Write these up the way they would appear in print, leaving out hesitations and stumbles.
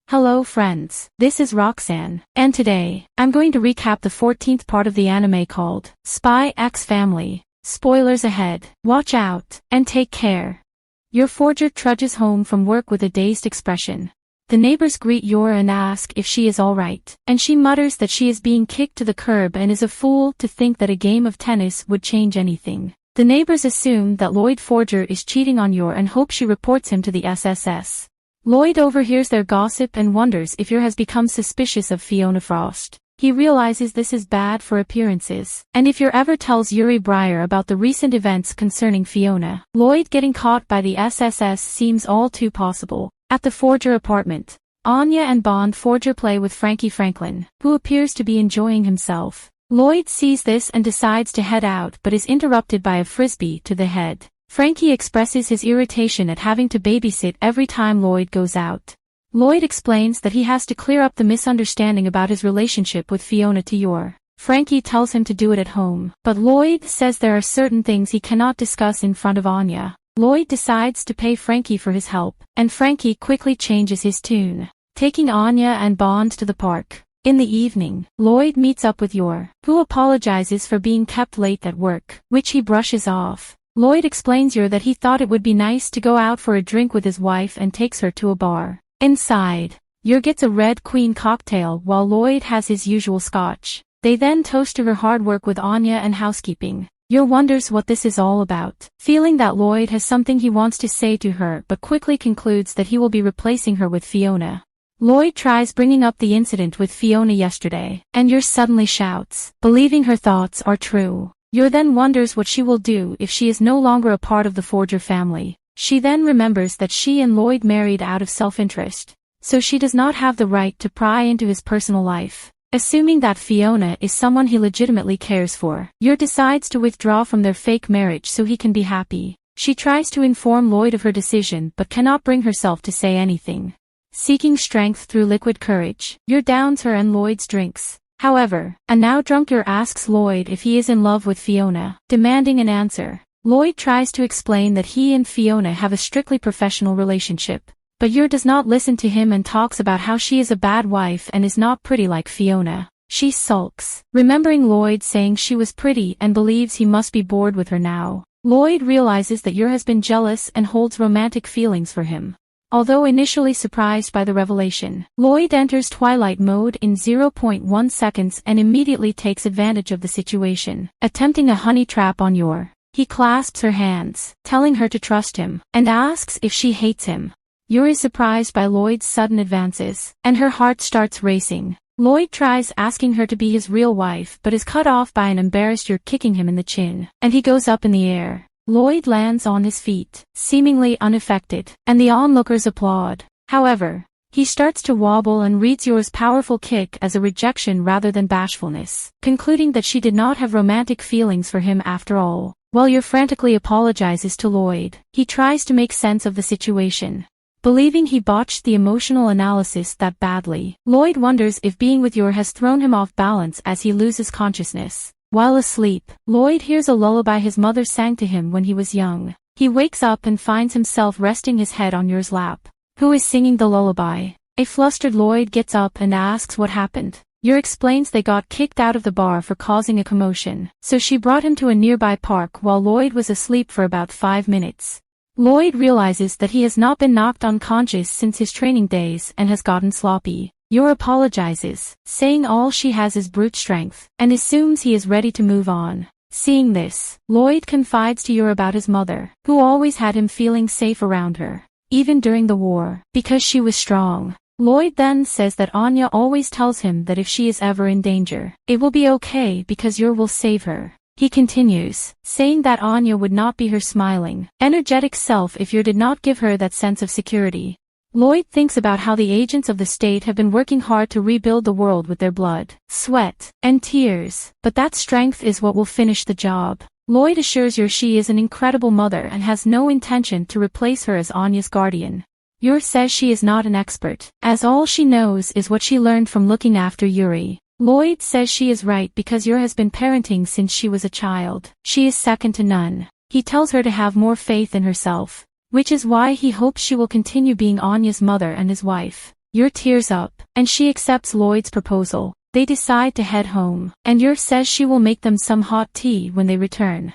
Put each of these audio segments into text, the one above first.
Hello friends, this is Roxanne, and today, I'm going to recap the 14th part of the anime called Spy X Family. Spoilers ahead, watch out, and take care. Your forger trudges home from work with a dazed expression. The neighbors greet Yura and ask if she is alright, and she mutters that she is being kicked to the curb and is a fool to think that a game of tennis would change anything. The neighbors assume that Lloyd Forger is cheating on Yura and hope she reports him to the SSS. Lloyd overhears their gossip and wonders if Yura has become suspicious of Fiona Frost. He realizes this is bad for appearances, and if Yura ever tells Yuri Breyer about the recent events concerning Fiona, Lloyd getting caught by the SSS seems all too possible. At the Forger apartment, Anya and Bond Forger play with Frankie Franklin, who appears to be enjoying himself. Lloyd sees this and decides to head out but is interrupted by a frisbee to the head. Frankie expresses his irritation at having to babysit every time Lloyd goes out. Lloyd explains that he has to clear up the misunderstanding about his relationship with Fiona to Yura. Frankie tells him to do it at home, but Lloyd says there are certain things he cannot discuss in front of Anya. Lloyd decides to pay Frankie for his help, and Frankie quickly changes his tune, taking Anya and Bond to the park. In the evening, Lloyd meets up with Yura, who apologizes for being kept late at work, which he brushes off. Lloyd explains Yura that he thought it would be nice to go out for a drink with his wife and takes her to a bar. Inside, Yura gets a Red Queen cocktail while Lloyd has his usual scotch. They then toast to her hard work with Anya and housekeeping. Yura wonders what this is all about, feeling that Lloyd has something he wants to say to her but quickly concludes that he will be replacing her with Fiona. Lloyd tries bringing up the incident with Fiona yesterday, and Yura suddenly shouts, believing her thoughts are true. Yura then wonders what she will do if she is no longer a part of the Forger family. She then remembers that she and Lloyd married out of self-interest, so she does not have the right to pry into his personal life. Assuming that Fiona is someone he legitimately cares for, Yura decides to withdraw from their fake marriage so he can be happy. She tries to inform Lloyd of her decision but cannot bring herself to say anything. Seeking strength through liquid courage, Yura downs her and Lloyd's drinks. However, a now drunk Yura asks Lloyd if he is in love with Fiona, demanding an answer. Lloyd tries to explain that he and Fiona have a strictly professional relationship, but Yura does not listen to him and talks about how she is a bad wife and is not pretty like Fiona. She sulks, remembering Lloyd saying she was pretty and believes he must be bored with her now. Lloyd realizes that Yura has been jealous and holds romantic feelings for him. Although initially surprised by the revelation, Lloyd enters Twilight mode in 0.1 seconds and immediately takes advantage of the situation, attempting a honey trap on Yura. He clasps her hands, telling her to trust him, and asks if she hates him. Yura is surprised by Lloyd's sudden advances, and her heart starts racing. Lloyd tries asking her to be his real wife but is cut off by an embarrassed Yura kicking him in the chin, and he goes up in the air. Lloyd lands on his feet, seemingly unaffected, and the onlookers applaud. However, he starts to wobble and reads Yura's powerful kick as a rejection rather than bashfulness, concluding that she did not have romantic feelings for him after all. While Yura frantically apologizes to Lloyd, he tries to make sense of the situation. Believing he botched the emotional analysis that badly, Lloyd wonders if being with Yura has thrown him off balance as he loses consciousness. While asleep, Lloyd hears a lullaby his mother sang to him when he was young. He wakes up and finds himself resting his head on Yura's lap. Who is singing the lullaby? A flustered Lloyd gets up and asks what happened. Yura explains they got kicked out of the bar for causing a commotion, so she brought him to a nearby park while Lloyd was asleep for about 5 minutes. Lloyd realizes that he has not been knocked unconscious since his training days and has gotten sloppy. Yura apologizes, saying all she has is brute strength, and assumes he is ready to move on. Seeing this, Lloyd confides to Yura about his mother, who always had him feeling safe around her, even during the war, because she was strong. Lloyd then says that Anya always tells him that if she is ever in danger, it will be okay because Yura will save her. He continues, saying that Anya would not be her smiling, energetic self if Yura did not give her that sense of security. Lloyd thinks about how the agents of the state have been working hard to rebuild the world with their blood, sweat, and tears, but that strength is what will finish the job. Lloyd assures Yura she is an incredible mother and has no intention to replace her as Anya's guardian. Yura says she is not an expert, as all she knows is what she learned from looking after Yuri. Lloyd says she is right because Yura has been parenting since she was a child. She is second to none. He tells her to have more faith in herself, which is why he hopes she will continue being Anya's mother and his wife. Yor tears up, and she accepts Lloyd's proposal. They decide to head home, and Yor says she will make them some hot tea when they return.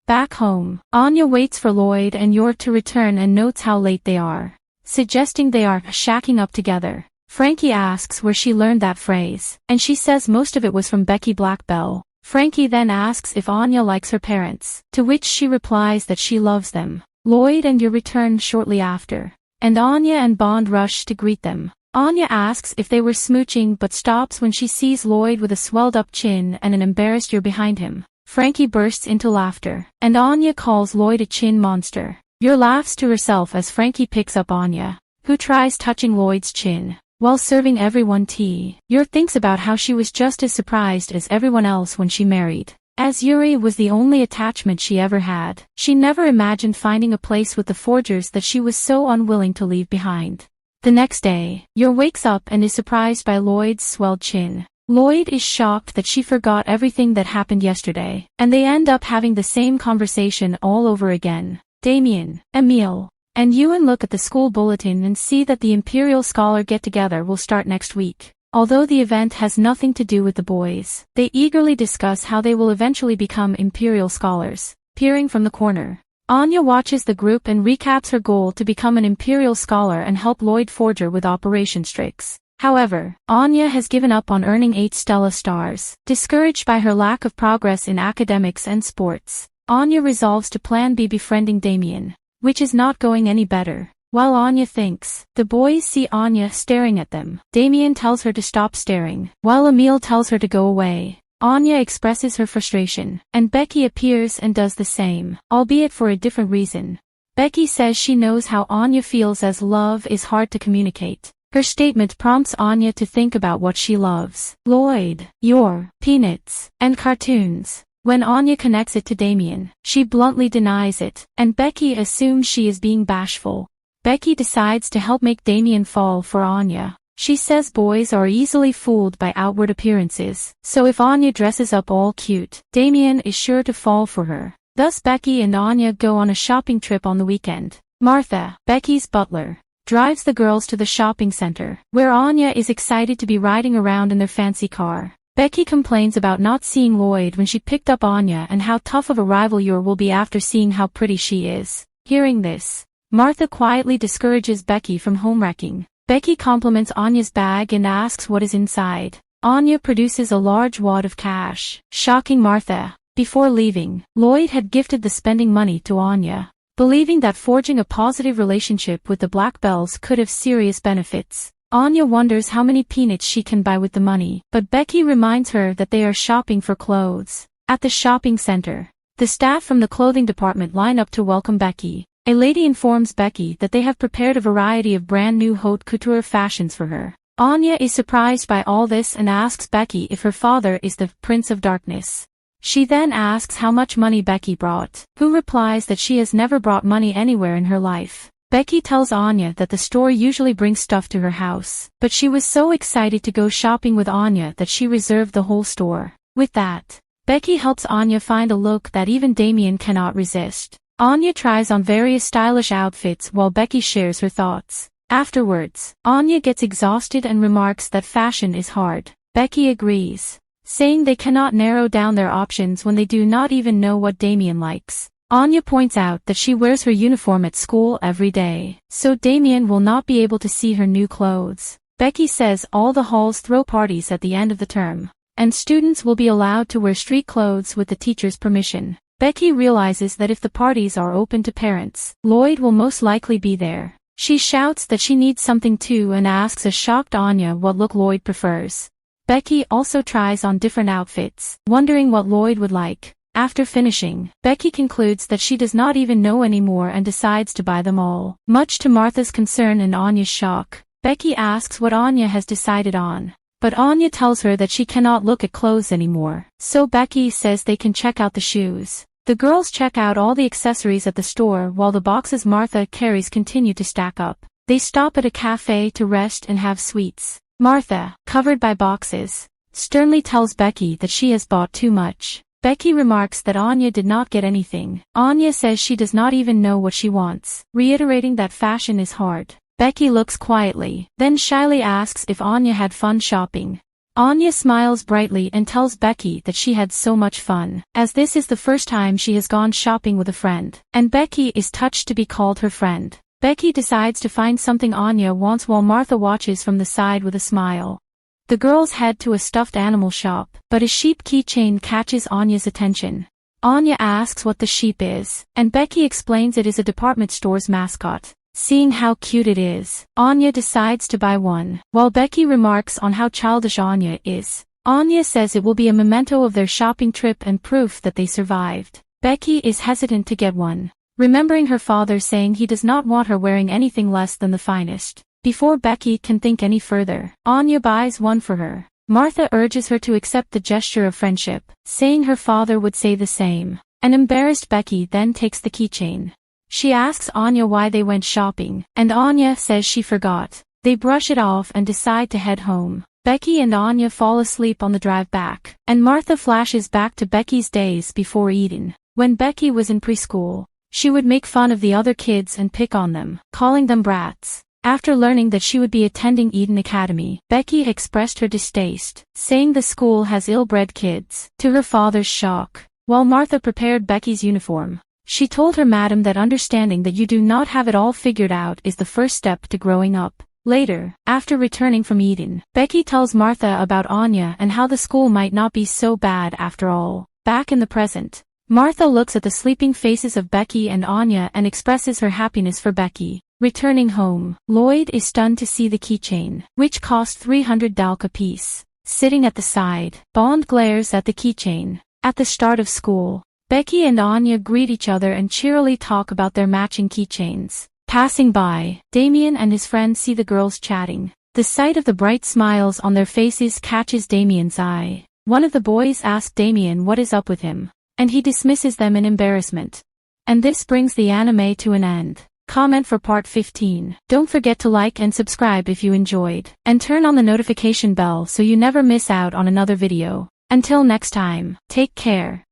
Back home, Anya waits for Lloyd and Yor to return and notes how late they are, suggesting they are shacking up together. Frankie asks where she learned that phrase, and she says most of it was from Becky Blackbell. Frankie then asks if Anya likes her parents, to which she replies that she loves them. Lloyd and Yor return shortly after, and Anya and Bond rush to greet them. Anya asks if they were smooching but stops when she sees Lloyd with a swelled-up chin and an embarrassed Yor behind him. Frankie bursts into laughter, and Anya calls Lloyd a chin monster. Yor laughs to herself as Frankie picks up Anya, who tries touching Lloyd's chin. While serving everyone tea, Yor thinks about how she was just as surprised as everyone else when she married. As Yuri was the only attachment she ever had, she never imagined finding a place with the Forgers that she was so unwilling to leave behind. The next day, Yor wakes up and is surprised by Lloyd's swelled chin. Lloyd is shocked that she forgot everything that happened yesterday, and they end up having the same conversation all over again. Damien, Emil, and Ewan look at the school bulletin and see that the Imperial Scholar get-together will start next week. Although the event has nothing to do with the boys, they eagerly discuss how they will eventually become Imperial Scholars. Peering from the corner, Anya watches the group and recaps her goal to become an Imperial Scholar and help Lloyd Forger with Operation Strix. However, Anya has given up on earning 8 Stella stars. Discouraged by her lack of progress in academics and sports, Anya resolves to plan B, befriending Damien, which is not going any better. While Anya thinks, the boys see Anya staring at them. Damien tells her to stop staring, while Emil tells her to go away. Anya expresses her frustration, and Becky appears and does the same, albeit for a different reason. Becky says she knows how Anya feels as love is hard to communicate. Her statement prompts Anya to think about what she loves: Lloyd, Yor, peanuts, and cartoons. When Anya connects it to Damien, she bluntly denies it, and Becky assumes she is being bashful. Becky decides to help make Damien fall for Anya. She says boys are easily fooled by outward appearances, so if Anya dresses up all cute, Damien is sure to fall for her. Thus Becky and Anya go on a shopping trip on the weekend. Martha, Becky's butler, drives the girls to the shopping center, where Anya is excited to be riding around in their fancy car. Becky complains about not seeing Lloyd when she picked up Anya and how tough of a rival Yor will be after seeing how pretty she is. Hearing this, Martha quietly discourages Becky from homewrecking. Becky compliments Anya's bag and asks what is inside. Anya produces a large wad of cash, shocking Martha. Before leaving, Lloyd had gifted the spending money to Anya, believing that forging a positive relationship with the Blackbells could have serious benefits. Anya wonders how many peanuts she can buy with the money, but Becky reminds her that they are shopping for clothes. At the shopping center, the staff from the clothing department line up to welcome Becky. A lady informs Becky that they have prepared a variety of brand new haute couture fashions for her. Anya is surprised by all this and asks Becky if her father is the Prince of Darkness. She then asks how much money Becky brought, who replies that she has never brought money anywhere in her life. Becky tells Anya that the store usually brings stuff to her house, but she was so excited to go shopping with Anya that she reserved the whole store. With that, Becky helps Anya find a look that even Damien cannot resist. Anya tries on various stylish outfits while Becky shares her thoughts. Afterwards, Anya gets exhausted and remarks that fashion is hard. Becky agrees, saying they cannot narrow down their options when they do not even know what Damien likes. Anya points out that she wears her uniform at school every day, so Damien will not be able to see her new clothes. Becky says all the halls throw parties at the end of the term, and students will be allowed to wear street clothes with the teacher's permission. Becky realizes that if the parties are open to parents, Lloyd will most likely be there. She shouts that she needs something too and asks a shocked Anya what look Lloyd prefers. Becky also tries on different outfits, wondering what Lloyd would like. After finishing, Becky concludes that she does not even know anymore and decides to buy them all. Much to Martha's concern and Anya's shock, Becky asks what Anya has decided on. But Anya tells her that she cannot look at clothes anymore, so Becky says they can check out the shoes. The girls check out all the accessories at the store while the boxes Martha carries continue to stack up. They stop at a cafe to rest and have sweets. Martha, covered by boxes, sternly tells Becky that she has bought too much. Becky remarks that Anya did not get anything. Anya says she does not even know what she wants, reiterating that fashion is hard. Becky looks quietly, then shyly asks if Anya had fun shopping. Anya smiles brightly and tells Becky that she had so much fun, as this is the first time she has gone shopping with a friend, and Becky is touched to be called her friend. Becky decides to find something Anya wants while Martha watches from the side with a smile. The girls head to a stuffed animal shop, but a sheep keychain catches Anya's attention. Anya asks what the sheep is, and Becky explains it is a department store's mascot. Seeing how cute it is, Anya decides to buy one, while Becky remarks on how childish Anya is. Anya says it will be a memento of their shopping trip and proof that they survived. Becky is hesitant to get one, remembering her father saying he does not want her wearing anything less than the finest. Before Becky can think any further, Anya buys one for her. Martha urges her to accept the gesture of friendship, saying her father would say the same. An embarrassed Becky then takes the keychain. She asks Anya why they went shopping, and Anya says she forgot. They brush it off and decide to head home. Becky and Anya fall asleep on the drive back, and Martha flashes back to Becky's days before Eden. When Becky was in preschool, she would make fun of the other kids and pick on them, calling them brats. After learning that she would be attending Eden Academy, Becky expressed her distaste, saying the school has ill-bred kids, to her father's shock. While Martha prepared Becky's uniform, she told her madam that understanding that you do not have it all figured out is the first step to growing up. Later, after returning from Eden, Becky tells Martha about Anya and how the school might not be so bad after all. Back in the present, Martha looks at the sleeping faces of Becky and Anya and expresses her happiness for Becky. Returning home, Lloyd is stunned to see the keychain, which cost $300 apiece. Sitting at the side, Bond glares at the keychain. At the start of school, Becky and Anya greet each other and cheerily talk about their matching keychains. Passing by, Damien and his friends see the girls chatting. The sight of the bright smiles on their faces catches Damien's eye. One of the boys asks Damien what is up with him, and he dismisses them in embarrassment. And this brings the anime to an end. Comment for part 15. Don't forget to like and subscribe if you enjoyed, and turn on the notification bell so you never miss out on another video. Until next time, take care.